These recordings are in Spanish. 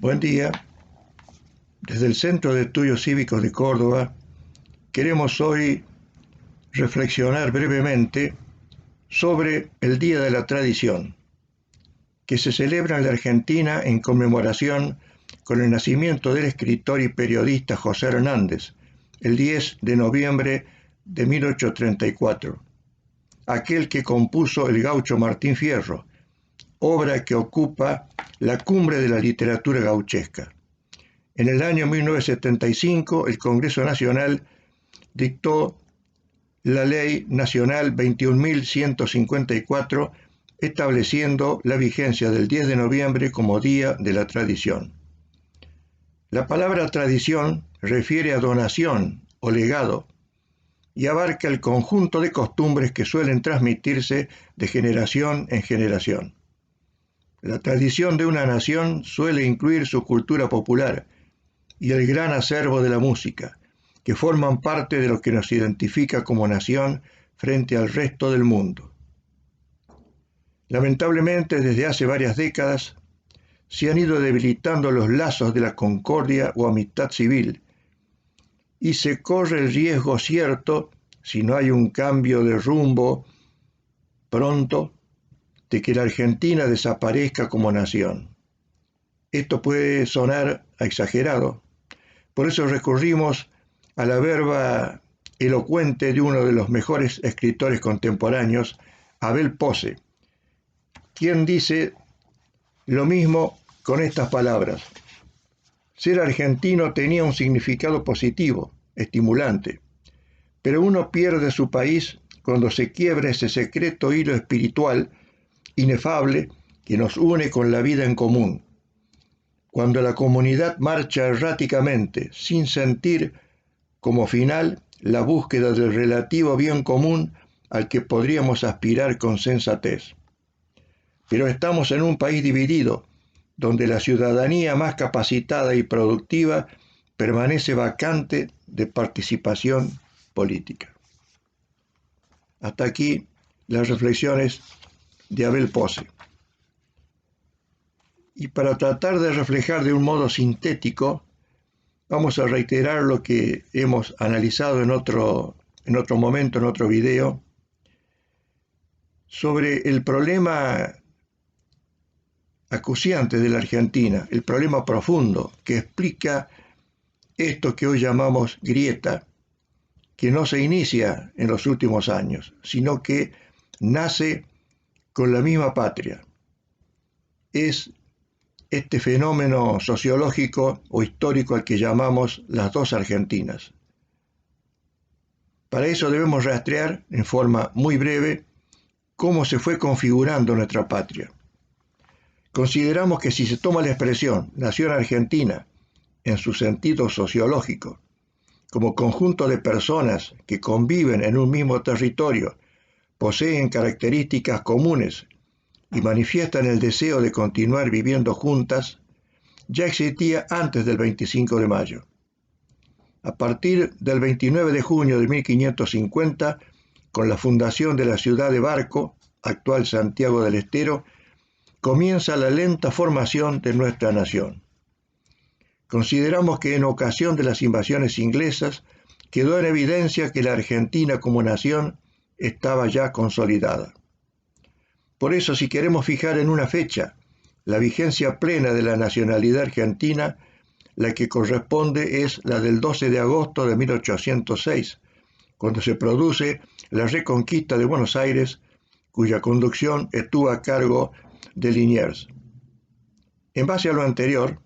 Buen día. Desde el Centro de Estudios Cívicos de Córdoba queremos hoy reflexionar brevemente sobre el Día de la Tradición, que se celebra en la Argentina en conmemoración con el nacimiento del escritor y periodista José Hernández, el 10 de noviembre de 1834, aquel que compuso El Gaucho Martín Fierro, obra que ocupa la cumbre de la literatura gauchesca. En el año 1975, el Congreso Nacional dictó la Ley Nacional 21.154, estableciendo la vigencia del 10 de noviembre como Día de la Tradición. La palabra tradición refiere a donación o legado y abarca el conjunto de costumbres que suelen transmitirse de generación en generación. La tradición de una nación suele incluir su cultura popular y el gran acervo de la música, que forman parte de lo que nos identifica como nación frente al resto del mundo. Lamentablemente, desde hace varias décadas, se han ido debilitando los lazos de la concordia o amistad civil, y se corre el riesgo cierto, si no hay un cambio de rumbo pronto, de que la Argentina desaparezca como nación. Esto puede sonar exagerado, por eso recurrimos a la verba elocuente de uno de los mejores escritores contemporáneos, Abel Posse, quien dice lo mismo con estas palabras: ser argentino tenía un significado positivo, estimulante, pero uno pierde su país cuando se quiebra ese secreto hilo espiritual inefable que nos une con la vida en común, cuando la comunidad marcha erráticamente, sin sentir como final la búsqueda del relativo bien común al que podríamos aspirar con sensatez. Pero estamos en un país dividido, donde la ciudadanía más capacitada y productiva permanece vacante de participación política. Hasta aquí las reflexiones de Abel Posse. Y para tratar de reflejar de un modo sintético, vamos a reiterar lo que hemos analizado en otro momento, en otro video, sobre el problema acuciante de la Argentina, el problema profundo que explica esto que hoy llamamos grieta, que no se inicia en los últimos años, sino que nace con la misma patria. Es este fenómeno sociológico o histórico al que llamamos las dos Argentinas. Para eso debemos rastrear en forma muy breve cómo se fue configurando nuestra patria. Consideramos que si se toma la expresión nación argentina en su sentido sociológico, como conjunto de personas que conviven en un mismo territorio, poseen características comunes y manifiestan el deseo de continuar viviendo juntas, ya existía antes del 25 de mayo. A partir del 29 de junio de 1550, con la fundación de la ciudad de Barco, actual Santiago del Estero, comienza la lenta formación de nuestra nación. Consideramos que en ocasión de las invasiones inglesas quedó en evidencia que la Argentina como nación estaba ya consolidada. Por eso, si queremos fijar en una fecha la vigencia plena de la nacionalidad argentina, la que corresponde es la del 12 de agosto de 1806, cuando se produce la reconquista de Buenos Aires, cuya conducción estuvo a cargo de Liniers. En base a lo anterior,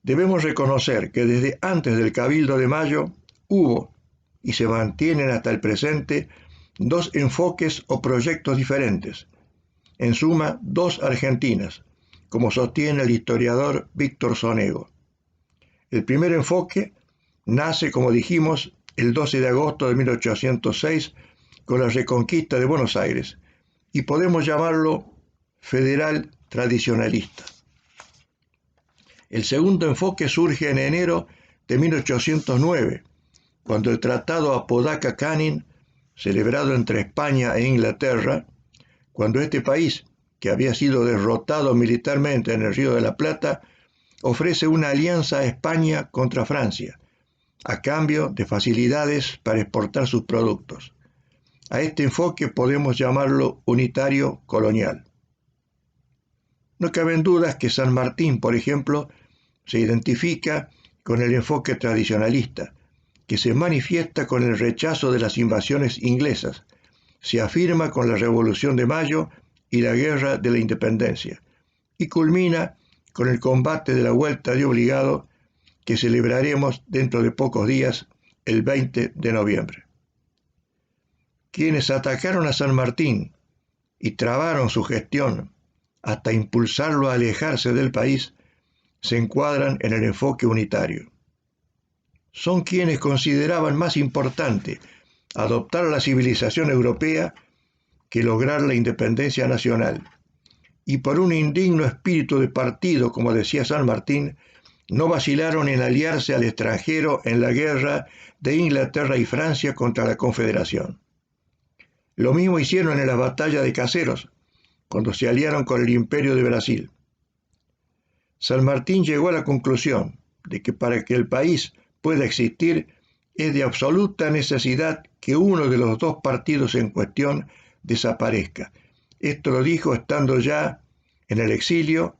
debemos reconocer que desde antes del Cabildo de Mayo hubo, y se mantienen hasta el presente, dos enfoques o proyectos diferentes, en suma, dos Argentinas, como sostiene el historiador Víctor Sonego. El primer enfoque nace, como dijimos, el 12 de agosto de 1806 con la reconquista de Buenos Aires, y podemos llamarlo federal tradicionalista. El segundo enfoque surge en enero de 1809, cuando el Tratado Apodaca-Canning, celebrado entre España e Inglaterra, cuando este país, que había sido derrotado militarmente en el Río de la Plata, ofrece una alianza a España contra Francia, a cambio de facilidades para exportar sus productos. A este enfoque podemos llamarlo unitario colonial. No caben dudas que San Martín, por ejemplo, se identifica con el enfoque tradicionalista, que se manifiesta con el rechazo de las invasiones inglesas, se afirma con la Revolución de Mayo y la Guerra de la Independencia, y culmina con el combate de la Vuelta de Obligado que celebraremos dentro de pocos días, el 20 de noviembre. Quienes atacaron a San Martín y trabaron su gestión hasta impulsarlo a alejarse del país, se encuadran en el enfoque unitario. Son quienes consideraban más importante adoptar la civilización europea que lograr la independencia nacional, y por un indigno espíritu de partido, como decía San Martín, no vacilaron en aliarse al extranjero en la guerra de Inglaterra y Francia contra la Confederación. Lo mismo hicieron en la batalla de Caseros, cuando se aliaron con el Imperio de Brasil. San Martín llegó a la conclusión de que para que el país pueda existir es de absoluta necesidad que uno de los dos partidos en cuestión desaparezca. Esto lo dijo estando ya en el exilio,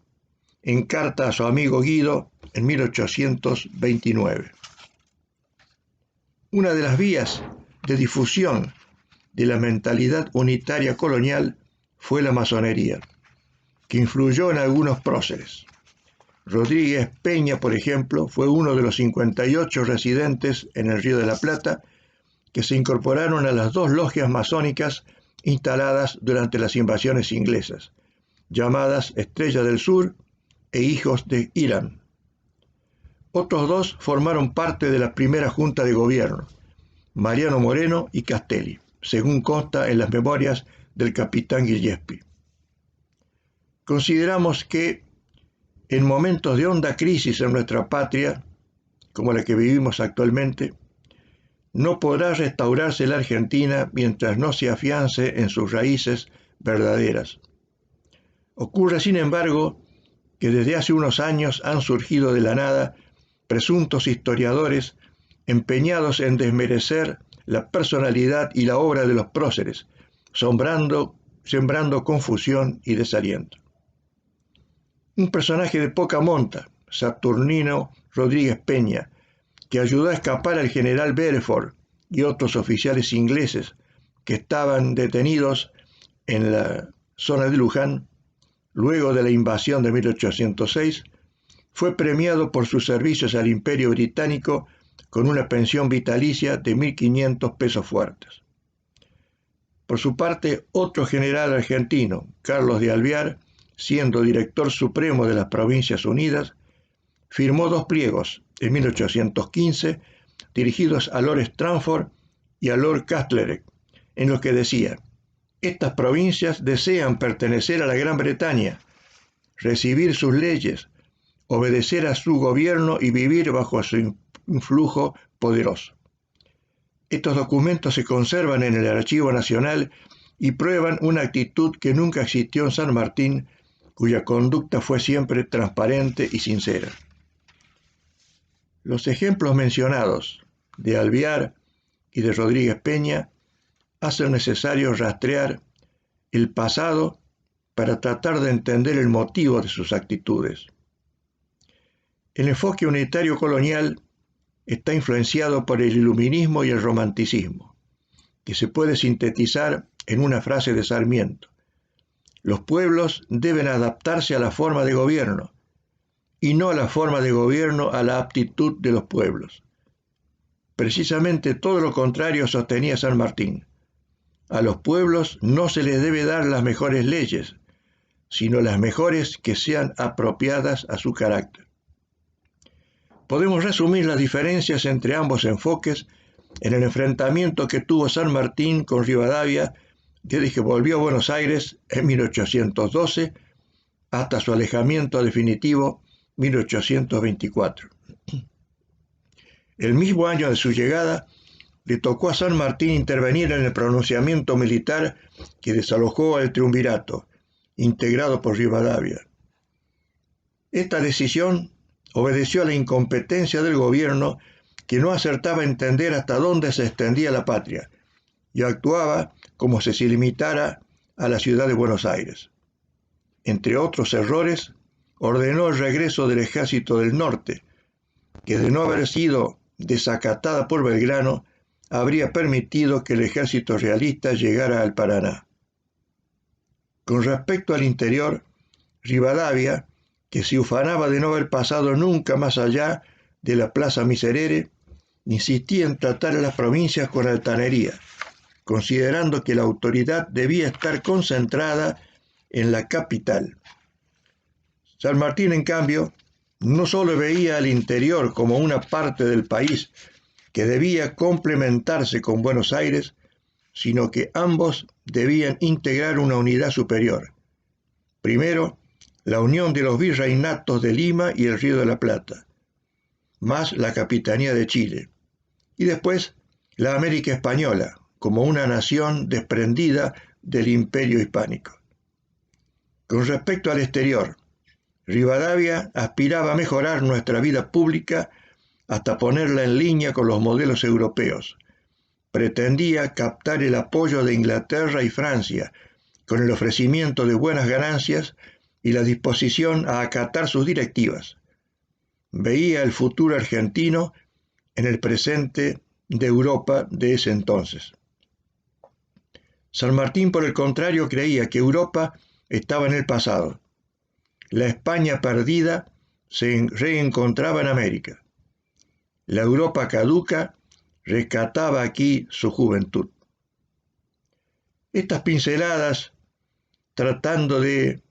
en carta a su amigo Guido en 1829. Una de las vías de difusión de la mentalidad unitaria colonial fue la masonería, que influyó en algunos próceres. Rodríguez Peña, por ejemplo, fue uno de los 58 residentes en el Río de la Plata que se incorporaron a las dos logias masónicas instaladas durante las invasiones inglesas, llamadas Estrella del Sur e Hijos de Irán. Otros dos formaron parte de la primera junta de gobierno, Mariano Moreno y Castelli, según consta en las memorias del capitán Gillespie. Consideramos que en momentos de honda crisis en nuestra patria, como la que vivimos actualmente, no podrá restaurarse la Argentina mientras no se afiance en sus raíces verdaderas. Ocurre, sin embargo, que desde hace unos años han surgido de la nada presuntos historiadores empeñados en desmerecer la personalidad y la obra de los próceres, sembrando confusión y desaliento. Un personaje de poca monta, Saturnino Rodríguez Peña, que ayudó a escapar al general Belfort y otros oficiales ingleses que estaban detenidos en la zona de Luján, luego de la invasión de 1806, fue premiado por sus servicios al Imperio Británico con una pensión vitalicia de 1.500 pesos fuertes. Por su parte, otro general argentino, Carlos de Alvear, siendo director supremo de las Provincias Unidas, firmó dos pliegos en 1815 dirigidos a Lord Stranford y a Lord Castlereagh, en los que decía: estas provincias desean pertenecer a la Gran Bretaña, recibir sus leyes, obedecer a su gobierno y vivir bajo su influjo poderoso. Estos documentos se conservan en el Archivo Nacional y prueban una actitud que nunca existió en San Martín, cuya conducta fue siempre transparente y sincera. Los ejemplos mencionados de Alvear y de Rodríguez Peña hacen necesario rastrear el pasado para tratar de entender el motivo de sus actitudes. El enfoque unitario colonial está influenciado por el iluminismo y el romanticismo, que se puede sintetizar en una frase de Sarmiento: los pueblos deben adaptarse a la forma de gobierno, y no a la forma de gobierno a la aptitud de los pueblos. Precisamente todo lo contrario sostenía San Martín. A los pueblos no se les debe dar las mejores leyes, sino las mejores que sean apropiadas a su carácter. Podemos resumir las diferencias entre ambos enfoques en el enfrentamiento que tuvo San Martín con Rivadavia desde que volvió a Buenos Aires en 1812 hasta su alejamiento definitivo 1824. El mismo año de su llegada, le tocó a San Martín intervenir en el pronunciamiento militar que desalojó al triunvirato, integrado por Rivadavia. Esta decisión obedeció a la incompetencia del gobierno, que no acertaba a entender hasta dónde se extendía la patria, y actuaba como si se limitara a la ciudad de Buenos Aires. Entre otros errores, ordenó el regreso del ejército del norte, que de no haber sido desacatada por Belgrano, habría permitido que el ejército realista llegara al Paraná. Con respecto al interior, Rivadavia, que se ufanaba de no haber pasado nunca más allá de la Plaza Miserere, insistía en tratar a las provincias con altanería, considerando que la autoridad debía estar concentrada en la capital. San Martín, en cambio, no solo veía al interior como una parte del país que debía complementarse con Buenos Aires, sino que ambos debían integrar una unidad superior. Primero, la unión de los virreinatos de Lima y el Río de la Plata, más la Capitanía de Chile, y después la América Española, como una nación desprendida del imperio hispánico. Con respecto al exterior, Rivadavia aspiraba a mejorar nuestra vida pública hasta ponerla en línea con los modelos europeos. Pretendía captar el apoyo de Inglaterra y Francia, con el ofrecimiento de buenas ganancias y la disposición a acatar sus directivas. Veía el futuro argentino en el presente de Europa de ese entonces. San Martín, por el contrario, creía que Europa estaba en el pasado. La España perdida se reencontraba en América. La Europa caduca rescataba aquí su juventud. Estas pinceladas, tratando de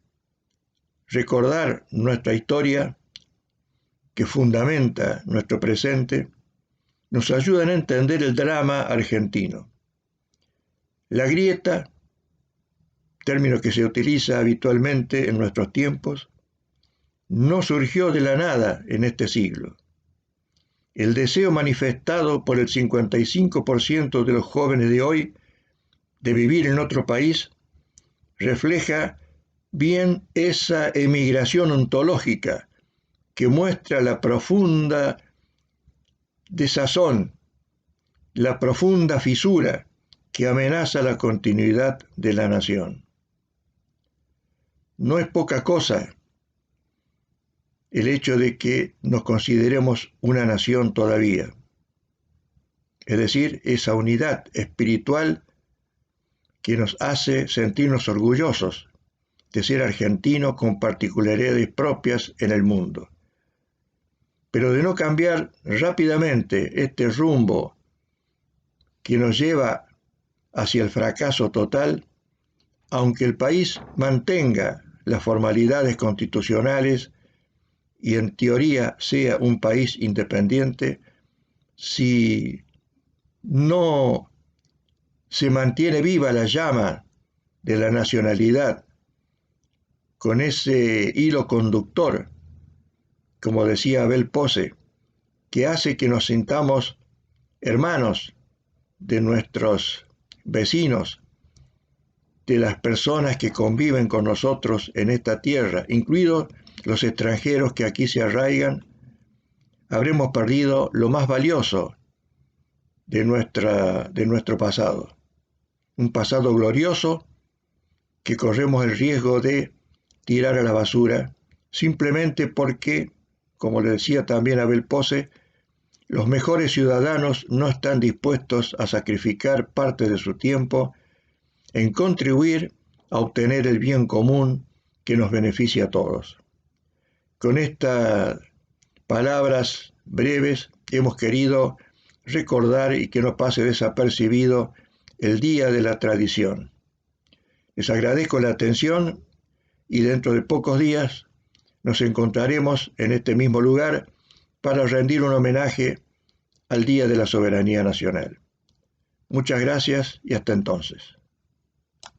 recordar nuestra historia que fundamenta nuestro presente, nos ayudan a entender el drama argentino. La grieta, término que se utiliza habitualmente en nuestros tiempos, no surgió de la nada en este siglo. El deseo manifestado por el 55% de los jóvenes de hoy de vivir en otro país refleja bien esa emigración ontológica que muestra la profunda desazón, la profunda fisura que amenaza la continuidad de la nación. No es poca cosa el hecho de que nos consideremos una nación todavía, es decir, esa unidad espiritual que nos hace sentirnos orgullosos de ser argentinos con particularidades propias en el mundo. Pero de no cambiar rápidamente este rumbo que nos lleva hacia el fracaso total, aunque el país mantenga las formalidades constitucionales y en teoría sea un país independiente, si no se mantiene viva la llama de la nacionalidad con ese hilo conductor, como decía Abel Pose, que hace que nos sintamos hermanos de nuestros vecinos, de las personas que conviven con nosotros en esta tierra, incluidos los extranjeros que aquí se arraigan, habremos perdido lo más valioso de nuestro pasado. Un pasado glorioso que corremos el riesgo de tirar a la basura simplemente porque, como le decía también Abel Pose, los mejores ciudadanos no están dispuestos a sacrificar parte de su tiempo en contribuir a obtener el bien común que nos beneficia a todos. Con estas palabras breves hemos querido recordar y que no pase desapercibido el Día de la Tradición. Les agradezco la atención y dentro de pocos días nos encontraremos en este mismo lugar para rendir un homenaje al Día de la Soberanía Nacional. Muchas gracias y hasta entonces.